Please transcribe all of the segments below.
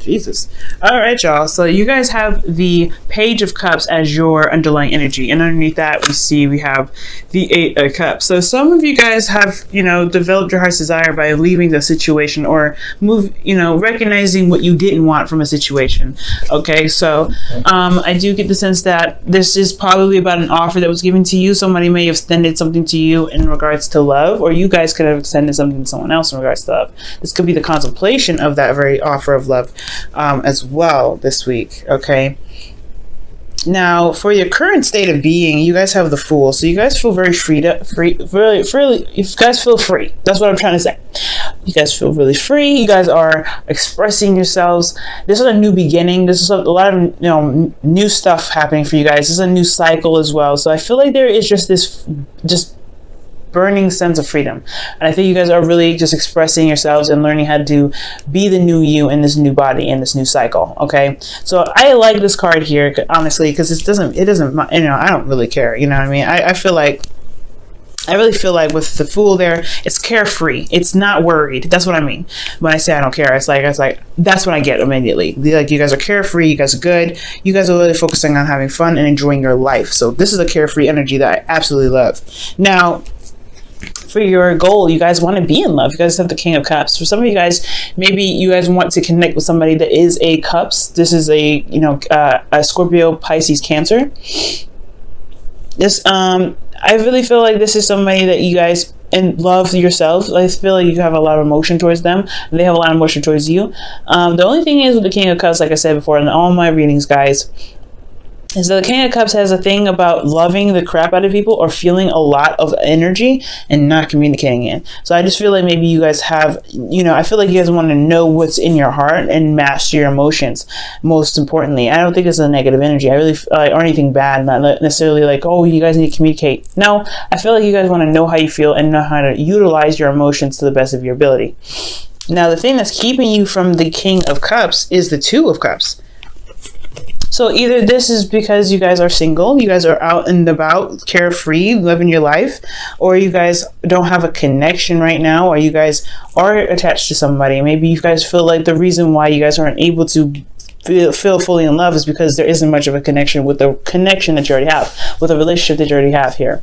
Jesus. All right, y'all. So you guys have the Page of Cups as your underlying energy. And underneath that, we have the Eight of Cups. So some of you guys have, developed your heart's desire by leaving the situation or recognizing what you didn't want from a situation. Okay. So I do get the sense that this is probably about an offer that was given to you. Somebody may have extended something to you in regards to love, or you guys could have extended something to someone else in regards to love. This could be the contemplation of that very offer of love as well this week. Okay. Now, for your current state of being, you guys have the Fool. So you guys feel very really, you guys feel free. That's what I'm trying to say. You guys feel really free. You guys are expressing yourselves. This is a new beginning. This is a lot of new stuff happening for you guys. This is a new cycle as well. So I feel like there is just burning sense of freedom, and I think you guys are really just expressing yourselves and learning how to be the new you in this new body, in this new cycle. Okay, so I like this card here, honestly, because it doesn't I don't really care, you know what I mean. I really feel like with the Fool there, it's carefree. It's not worried. That's what I mean when I say I don't care. It's like that's what I get immediately. Like, you guys are carefree. You guys are good. You guys are really focusing on having fun and enjoying your life. So this is a carefree energy that I absolutely love. Now, for your goal, you guys want to be in love. You guys have the King of Cups. For some of you guys, maybe you guys want to connect with somebody that is a Cups. This is a Scorpio, Pisces, Cancer. This I really feel like this is somebody that you guys love yourselves. I feel like you have a lot of emotion towards them, and they have a lot of emotion towards you. The only thing is with the King of Cups, like I said before in all my readings, guys, is that the King of Cups has a thing about loving the crap out of people or feeling a lot of energy and not communicating it. So I just feel like maybe you guys have, I feel like you guys want to know what's in your heart and master your emotions. Most importantly, I don't think it's a negative energy. I really or anything bad, not necessarily like, oh, you guys need to communicate. No, I feel like you guys want to know how you feel and know how to utilize your emotions to the best of your ability. Now, the thing that's keeping you from the King of Cups is the Two of Cups. So either this is because you guys are single, you guys are out and about, carefree, living your life, or you guys don't have a connection right now, or you guys are attached to somebody. Maybe you guys feel like the reason why you guys aren't able to feel fully in love is because there isn't much of a connection with the connection that you already have, with a relationship that you already have here.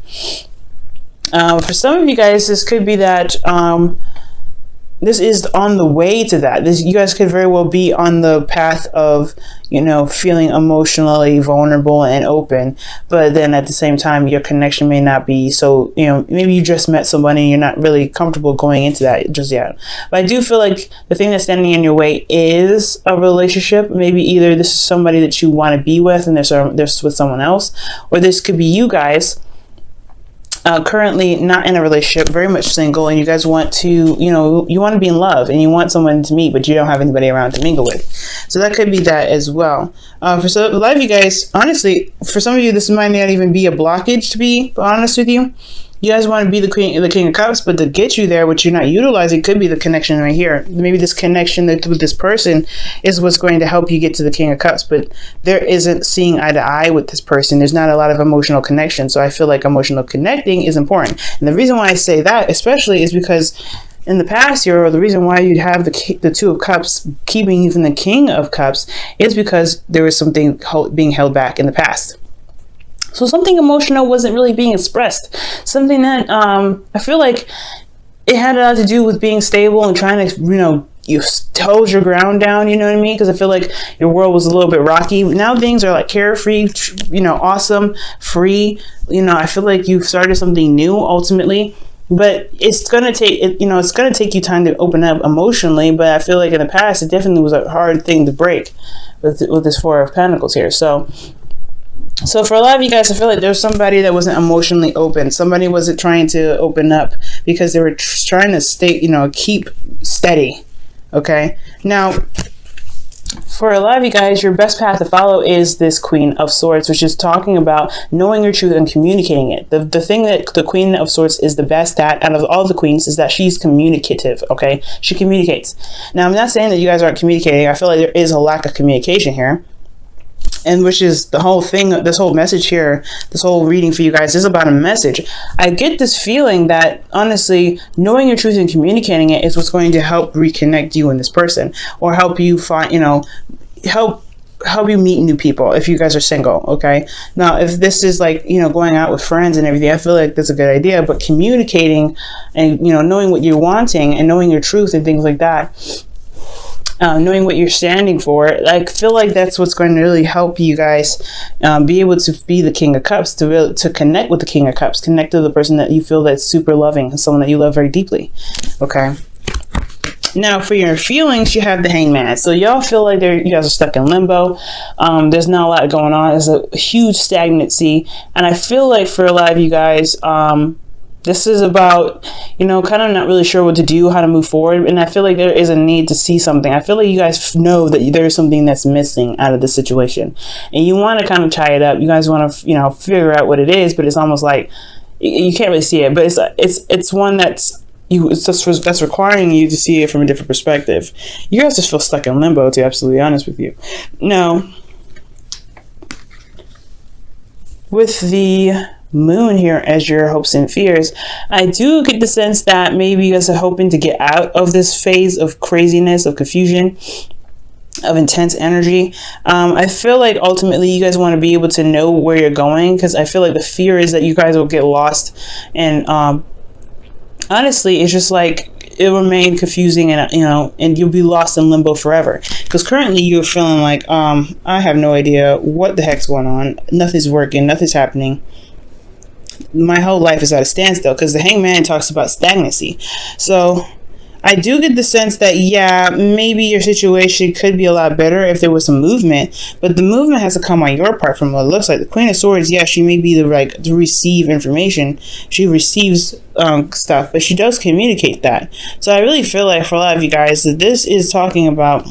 For some of you guys, this could be that this is on the way to that. You guys could very well be on the path of, feeling emotionally vulnerable and open, but then at the same time, your connection may not be so, maybe you just met somebody and you're not really comfortable going into that just yet. But I do feel like the thing that's standing in your way is a relationship. Maybe either this is somebody that you want to be with and there's with someone else, or this could be you guys currently not in a relationship, very much single, and you guys want to, you want to be in love and you want someone to meet, but you don't have anybody around to mingle with. So that could be that as well. For a lot of you guys, honestly, for some of you, this might not even be a blockage, to be honest with you. You guys want to be the King of Cups, but to get you there, what you're not utilizing could be the connection right here. Maybe this connection with this person is what's going to help you get to the King of Cups, but there isn't seeing eye to eye with this person. There's not a lot of emotional connection. So I feel like emotional connecting is important. And the reason why I say that especially is because in the past year, or the reason why you'd have the Two of Cups keeping you from the King of Cups is because there was something being held back in the past. So something emotional wasn't really being expressed. Something that I feel like it had a lot to do with being stable and trying to, you hold your ground down, you know what I mean? Because I feel like your world was a little bit rocky. Now things are like carefree, awesome, free. I feel like you've started something new ultimately. But it's gonna take it's gonna take you time to open up emotionally. But I feel like in the past, it definitely was a hard thing to break with this Four of Pentacles here. So for a lot of you guys, I feel like there's somebody that wasn't emotionally open. Somebody wasn't trying to open up because they were trying to stay, keep steady. Okay. Now, for a lot of you guys, your best path to follow is this Queen of Swords, which is talking about knowing your truth and communicating it. The thing that the Queen of Swords is the best at out of all the queens is that she's communicative. Okay. She communicates. Now, I'm not saying that you guys aren't communicating. I feel like there is a lack of communication here. and which is the whole thing. This whole message here, this whole reading for you guys is about a message. I get this feeling that honestly, knowing your truth and communicating it is what's going to help reconnect you and this person, or help you find, help you meet new people if you guys are single. Okay, now if this is like, going out with friends and everything, I feel like that's a good idea. But communicating and knowing what you're wanting and knowing your truth and things like that, knowing what you're standing for, I feel like that's what's going to really help you guys be able to be the King of Cups, to connect with the King of Cups, connect to the person that you feel that's super loving and someone that you love very deeply. Okay. Now, for your feelings, you have the Hangman. So y'all feel like you guys are stuck in limbo. There's not a lot going on. There's a huge stagnancy. And I feel like for a lot of you guys, this is about, kind of not really sure what to do, how to move forward. And I feel like there is a need to see something. I feel like you guys know that there's something that's missing out of the situation. And you want to kind of tie it up. You guys want to, figure out what it is. But it's almost like you can't really see it. But it's one that's that's requiring you to see it from a different perspective. You guys just feel stuck in limbo, to be absolutely honest with you. Now, with the Moon here as your hopes and fears, I do get the sense that maybe you guys are hoping to get out of this phase of craziness, of confusion, of intense energy. I feel like ultimately you guys want to be able to know where you're going, because I feel like the fear is that you guys will get lost, and honestly, it's just like it will remain confusing, and and you'll be lost in limbo forever. Because currently you're feeling like, I have no idea what the heck's going on. Nothing's working. Nothing's happening. My whole life is at a standstill, because the Hangman talks about stagnancy. So I do get the sense that, yeah, maybe your situation could be a lot better if there was some movement, but the movement has to come on your part. From what it looks like, the Queen of Swords, yeah, she may be to receive information. She receives stuff, but she does communicate that. So I really feel like for a lot of you guys that this is talking about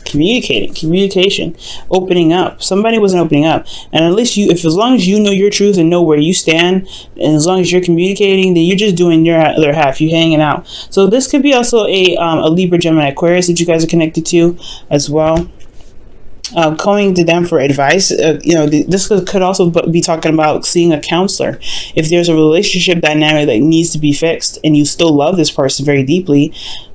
communication, opening up. Somebody wasn't opening up, and at least as long as you know your truth and know where you stand, and as long as you're communicating, then you're just doing your other half. You're hanging out. So this could be also a Libra, Gemini, Aquarius that you guys are connected to as well. Going to them for advice. This could also be talking about seeing a counselor. If there's a relationship dynamic that needs to be fixed and you still love this person very deeply,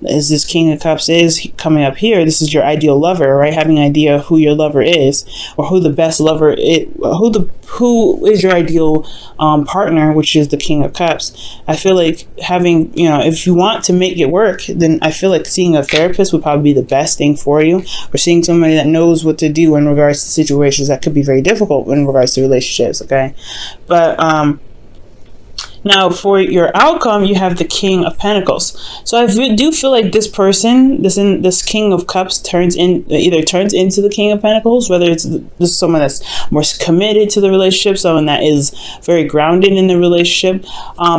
as this King of Cups is coming up here, this is your ideal lover, right? Having an idea who your lover is, or who the best lover is, who is your ideal partner, which is the King of Cups. I feel like having, if you want to make it work, then I feel like seeing a therapist would probably be the best thing for you, or seeing somebody that knows what to do in regards to situations that could be very difficult in regards to relationships. Okay, but now for your outcome, you have the King of Pentacles. So I do feel like this person, this King of Cups, either turns into the King of Pentacles, whether it's someone that's more committed to the relationship, someone that is very grounded in the relationship.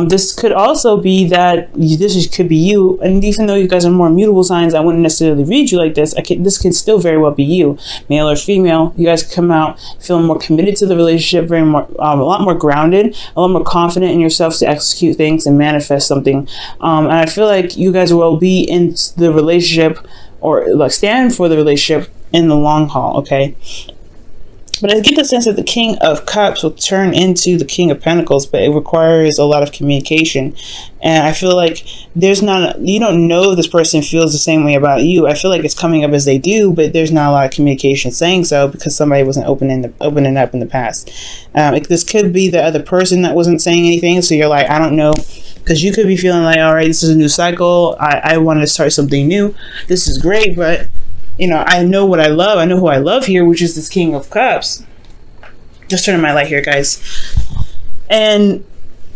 This could also be that could be you, and even though you guys are more mutable signs, I wouldn't necessarily read you like this. This can still very well be you, male or female. You guys come out feeling more committed to the relationship, a lot more grounded, a lot more confident in yourself to execute things and manifest something, and I feel like you guys will be in the relationship, or like stand for the relationship in the long haul. Okay, but I get the sense that the King of Cups will turn into the King of Pentacles, but it requires a lot of communication. And I feel like you don't know if this person feels the same way about you. I feel like it's coming up as they do, but there's not a lot of communication saying so, because somebody wasn't opening up in the past. This could be the other person that wasn't saying anything, so you're like, I don't know. Because you could be feeling like, all right, this is a new cycle. I want to start something new. This is great, but I know what I love. I know who I love here, which is this King of Cups. Just turning my light here, guys. And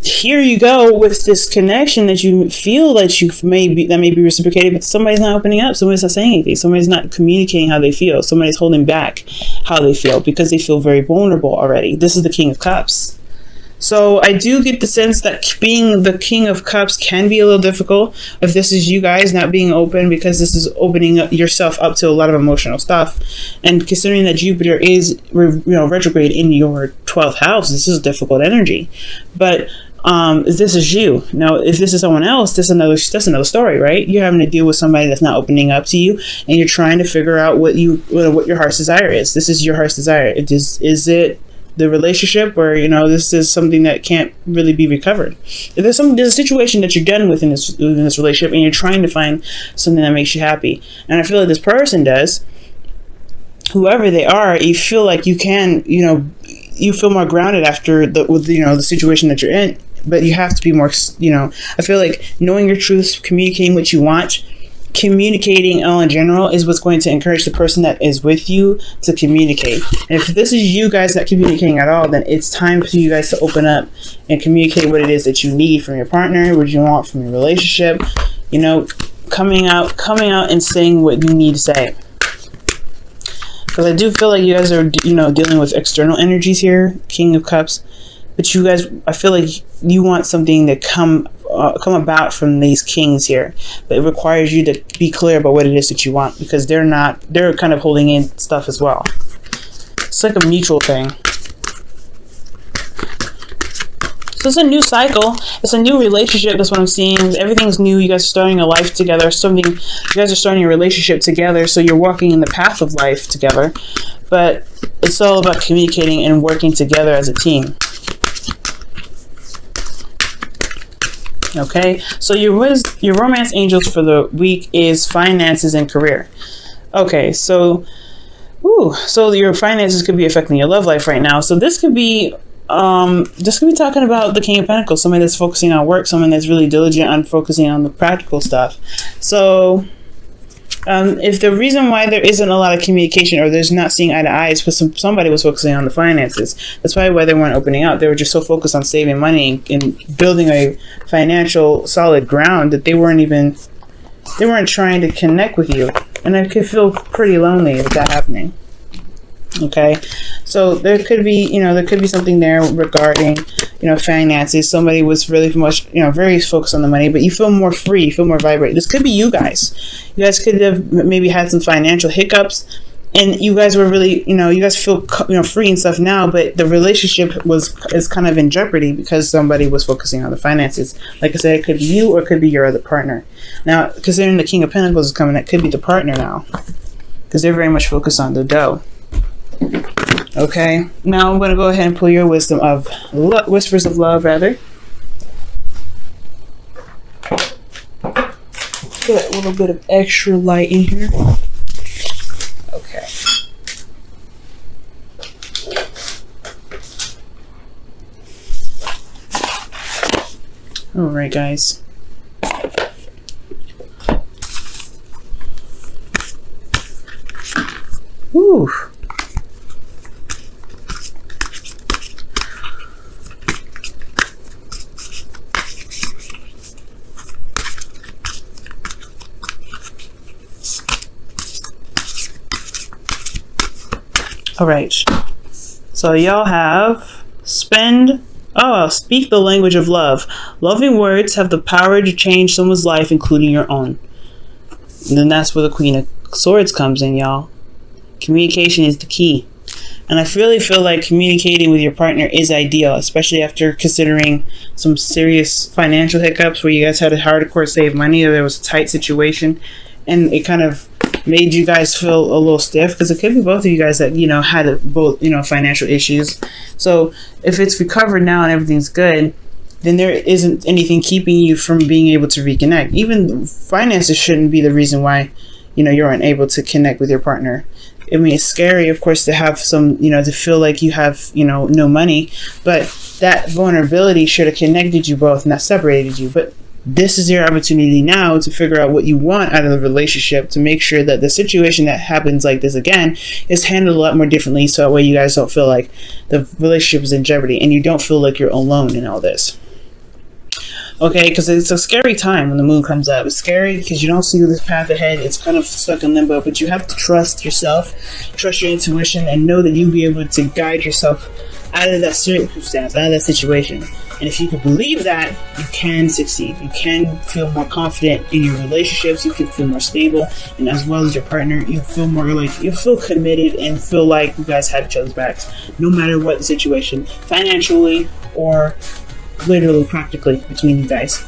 here you go with this connection that you feel that may be reciprocated, but somebody's not opening up. Somebody's not saying anything. Somebody's not communicating how they feel. Somebody's holding back how they feel because they feel very vulnerable already. This is the King of Cups. So I do get the sense that being the King of Cups can be a little difficult if this is you guys not being open, because this is opening up yourself up to a lot of emotional stuff. And considering that Jupiter is retrograde in your 12th house, this is difficult energy. But if this is you. Now, if this is someone else, that's another story, right? You're having to deal with somebody that's not opening up to you, and you're trying to figure out what your heart's desire is. This is your heart's desire. Is it the relationship, or this is something that can't really be recovered? If there's a situation that you're done with in this relationship, and you're trying to find something that makes you happy, and I feel like this person does. Whoever they are, you feel like you can, you feel more grounded after the situation that you're in, but you have to be more, I feel like knowing your truth, communicating what you want, communicating all in general is what's going to encourage the person that is with you to communicate. And if this is you guys not communicating at all, then it's time for you guys to open up and communicate what it is that you need from your partner, what you want from your relationship, coming out and saying what you need to say. Because I do feel like you guys are, dealing with external energies here, King of Cups. But you guys, I feel like you want something to come about from these kings here. But it requires you to be clear about what it is that you want. Because they're kind of holding in stuff as well. It's like a mutual thing. So it's a new cycle. It's a new relationship. That's what I'm seeing. Everything's new. You guys are starting a life together. You guys are starting a relationship together. So you're walking in the path of life together. But it's all about communicating and working together as a team. Okay. So your romance angels for the week is finances and career. Okay. So your finances could be affecting your love life right now. So this could be talking about the King of Pentacles, somebody that's focusing on work, someone that's really diligent on focusing on the practical stuff. So if the reason why there isn't a lot of communication, or there's not seeing eye to eye, is because somebody was focusing on the finances. That's probably why they weren't opening out. They were just so focused on saving money and building a financial solid ground that they weren't trying to connect with you. And I could feel pretty lonely with that happening. Okay, so there could be something there regarding, finances. Somebody was really very focused on the money, but you feel more free, you feel more vibrant. This could be you guys. You guys could have maybe had some financial hiccups, and you guys were really, you guys feel, free and stuff now, but the relationship is kind of in jeopardy because somebody was focusing on the finances. Like I said, it could be you or it could be your other partner. Now, considering the King of Pentacles is coming, that could be the partner now, because they're very much focused on the dough. Okay, now I'm going to go ahead and pull your whispers of love, rather. Put a little bit of extra light in here. Okay. All right, guys. Whew. All right, so y'all have speak the language of love. Loving words have the power to change someone's life, including your own. And then that's where the Queen of Swords comes in, y'all. Communication is the key. And I really feel like communicating with your partner is ideal, especially after considering some serious financial hiccups where you guys had to hardcore save money, or there was a tight situation, and it kind of made you guys feel a little stiff, because it could be both of you guys that had both financial issues. So if it's recovered now and everything's good, then there isn't anything keeping you from being able to reconnect. Even finances shouldn't be the reason why you're unable to connect with your partner. I mean, it's scary, of course, to have some, to feel like you have, no money, but that vulnerability should have connected you both, not separated you. But this is your opportunity now to figure out what you want out of the relationship, to make sure that the situation that happens like this again is handled a lot more differently, so that way you guys don't feel like the relationship is in jeopardy and you don't feel like you're alone in all this. Okay, because it's a scary time when the moon comes up. It's scary because you don't see this path ahead. It's kind of stuck in limbo, but you have to trust yourself, trust your intuition, and know that you'll be able to guide yourself out of that circumstance, out of that situation. And if you can believe that, you can succeed. You can feel more confident in your relationships. You can feel more stable, and as well as your partner, you feel more you feel committed and feel like you guys have each other's backs, no matter what the situation, financially or literally practically between you guys.